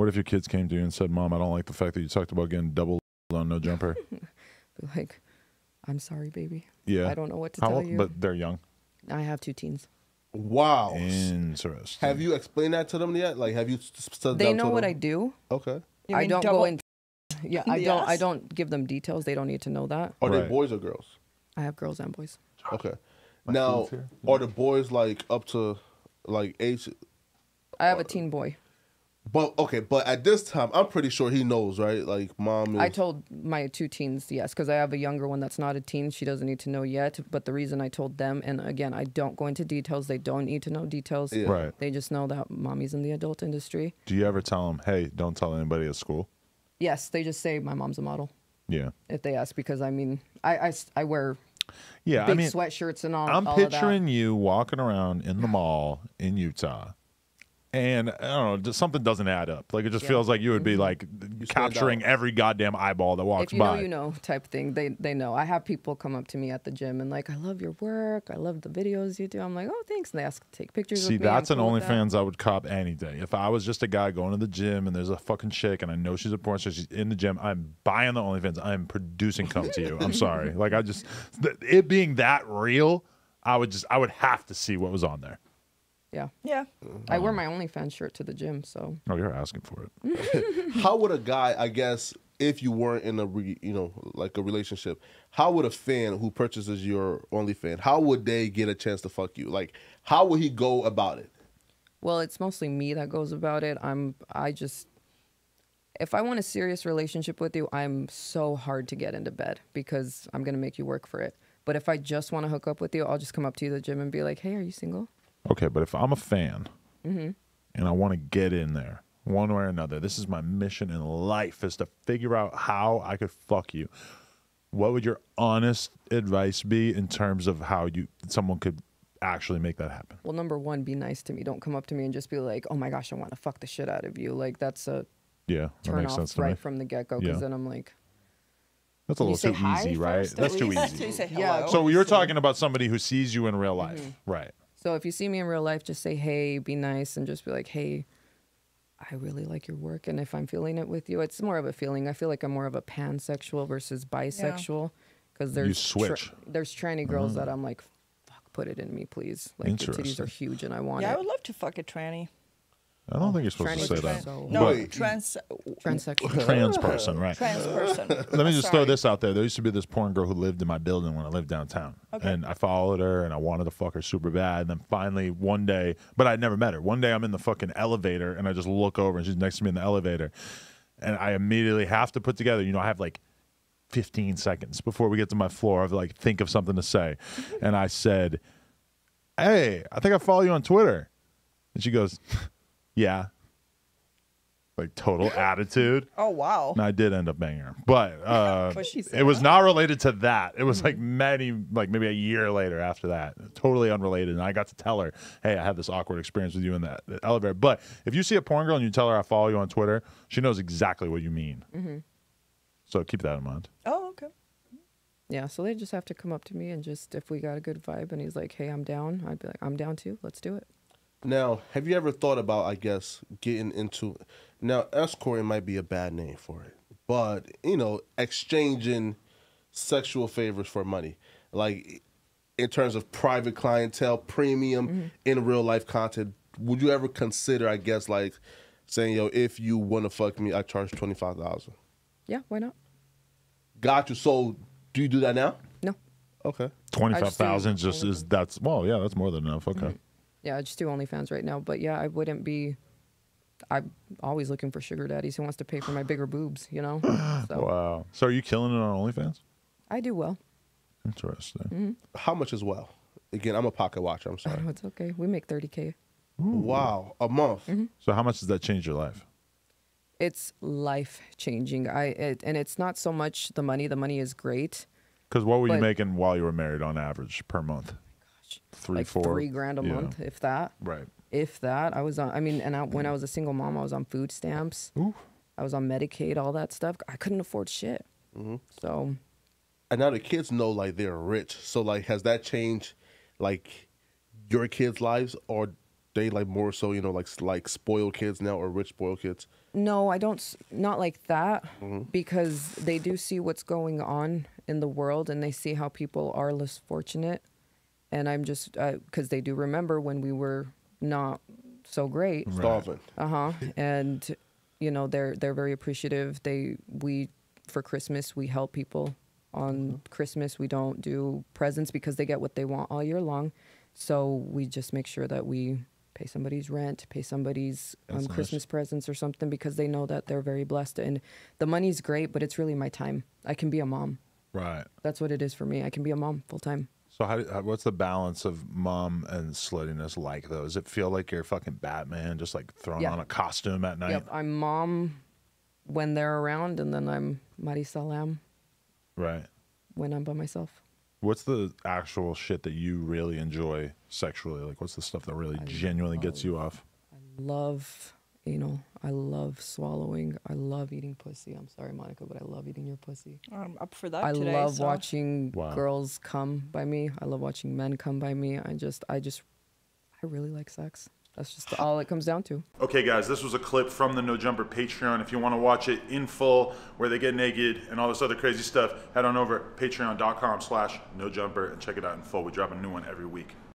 What if your kids came to you and said, "Mom, I don't like the fact that you talked about getting double on no jumper"? Be like, I'm sorry, baby. Yeah. I don't know what to tell you. But they're young. I have 2 teens. Wow. Interesting. Have you explained that to them yet? Like, have you said They that know to what them? I do. Okay. You I mean don't double- go in. Yeah, I don't. I Yes. don't give them details. They don't need to know that. Are they Right. boys or girls? I have girls and boys. Okay. Now, food's here? are the boys like up to like age? I have a teen boy. But okay, but at this time, I'm pretty sure he knows, right? Like, mom. Is... I told my 2 teens yes, because I have a younger one that's not a teen. She doesn't need to know yet. But the reason I told them, and again, I don't go into details. They don't need to know details. Yeah. Right. They just know that mommy's in the adult industry. Do you ever tell them, "Hey, don't tell anybody at school"? Yes, they just say my mom's a model Yeah. if they ask, because I mean, I wear Yeah. big I mean, sweatshirts and all. I'm all of that. picturing you walking around in the mall in Utah. And I don't know, just something doesn't add up. Like, it just feels like you would be like capturing every goddamn eyeball that walks If you by. know, you know, type thing. They know. I have people come up to me at the gym and like, I love your work. I love the videos you do. I'm like, oh, thanks. And they ask to take pictures See, with me. that's I'm an cool with that. OnlyFans I would cop any day. If I was just a guy going to the gym and there's a fucking chick and I know she's a porn star, she's in the gym, I'm buying the OnlyFans. I'm producing cum to you. I'm sorry. Like, it being that real, I would have to see what was on there. Yeah. Yeah. I wear my OnlyFans shirt to the gym, so. Oh, you're asking for it. How would a guy, I guess, if you weren't in a, like a relationship, how would a fan who purchases your OnlyFans, how would they get a chance to fuck you? Like, how would he go about it? Well, it's mostly me that goes about it. If I want a serious relationship with you, I'm so hard to get into bed because I'm going to make you work for it. But if I just want to hook up with you, I'll just come up to you at the gym and be like, hey, are you single? Okay, but if I'm a fan and I want to get in there one way or another, this is my mission in life, is to figure out how I could fuck you. What would your honest advice be in terms of how someone could actually make that happen? Well, number one, be nice to me. Don't come up to me and just be like, oh my gosh, I want to fuck the shit out of you. Like, that's a Yeah, that turn makes sense off to me. right from the get-go, because Yeah. then I'm like, That's a You little say too hi easy, right? first, at That's too least? So you easy. say hello. Yeah. So you're talking about somebody who sees you in real life, right? so if you see me in real life, just say, hey, be nice, and just be like, hey, I really like your work. And if I'm feeling it with you, it's more of a feeling. I feel like I'm more of a pansexual versus bisexual, because there's You switch. there's tranny girls that I'm like, fuck, put it in me, please. Like, the titties Interesting. are huge and I want Yeah, I it. would love to fuck a tranny. I don't think you're supposed to Tranny say is that. so- No, Wait. Transsexual. Trans person, right? trans person. Let me just throw Sorry. this out there. There used to be this porn girl who lived in my building when I lived downtown. Okay. And I followed her and I wanted to fuck her super bad. And then finally one day, but I'd never met her. One day I'm in the fucking elevator and I just look over and she's next to me in the elevator. And I immediately have to put together, I have like 15 seconds before we get to my floor. I have to like think of something to say. And I said, hey, I think I follow you on Twitter. And she goes, yeah. Like total attitude. Oh, wow. And I did end up banging her, but But she said it was not related to that. It was like maybe a year later after that, totally unrelated. And I got to tell her, hey, I had this awkward experience with you in that elevator. But if you see a porn girl and you tell her I follow you on Twitter, she knows exactly what you mean. So keep that in mind. Oh, okay. Yeah, so they just have to come up to me and just, if we got a good vibe and he's like, hey, I'm down, I'd be like, I'm down too. Let's do it. Now, have you ever thought about, I guess, getting into... Now, escorting might be a bad name for it, but, exchanging sexual favors for money. Like, in terms of private clientele, premium, in real life content, would you ever consider, I guess, like, saying, yo, if you want to fuck me, I charge $25,000? Yeah, why not? Got you. So, do you do that now? No. Okay. 25,000 just is, that's more than enough. Okay. Yeah, I just do OnlyFans right now. But yeah, I'm always looking for sugar daddies who wants to pay for my bigger boobs, So Wow. So are you killing it on OnlyFans? I do well. Interesting. How much as well? Again, I'm a pocket watcher. I'm sorry. Oh, it's okay. We make $30K. Wow. A month. So how much does that change your life? It's life changing. And it's not so much the money. The money is great. Because what were you But- making while you were married on average per month? Like 3 grand a month, if that. Right. If that. I was on, when I was a single mom, I was on food stamps. Ooh. I was on Medicaid, all that stuff. I couldn't afford shit. So, And now the kids know, like, they're rich. So, like, has that changed, like, your kids' lives? Or they, like, more so, like spoiled kids now or rich spoiled kids? No, I don't. Not like that, because they do see what's going on in the world, and they see how people are less fortunate. And I'm just because they do remember when we were not so great. Starving. And they're very appreciative. We for Christmas we help people. On Christmas we don't do presents because they get what they want all year long. So we just make sure that we pay somebody's rent, pay somebody's Christmas presents or something, because they know that they're very blessed. And the money's great, but it's really my time. I can be a mom. Right. That's what it is for me. I can be a mom full time. So what's the balance of mom and sluttiness like, though? Does it feel like you're fucking Batman, just like throwing on a costume at night? Yep, I'm mom when they're around, and then I'm Mariza Lamb Right. when I'm by myself. What's the actual shit that you really enjoy sexually? Like, what's the stuff that really genuinely gets you off? I love swallowing. I love eating pussy. I'm sorry, Monica, but I love eating your pussy. I'm up for that I today. love watching Wow. girls come by me. I love watching men come by me. I really like sex. That's just all it comes down to. Okay, guys, this was a clip from the No Jumper Patreon. If you want to watch it in full, where they get naked and all this other crazy stuff, head on over patreon.com/nojumper and check it out in full. We drop a new one every week.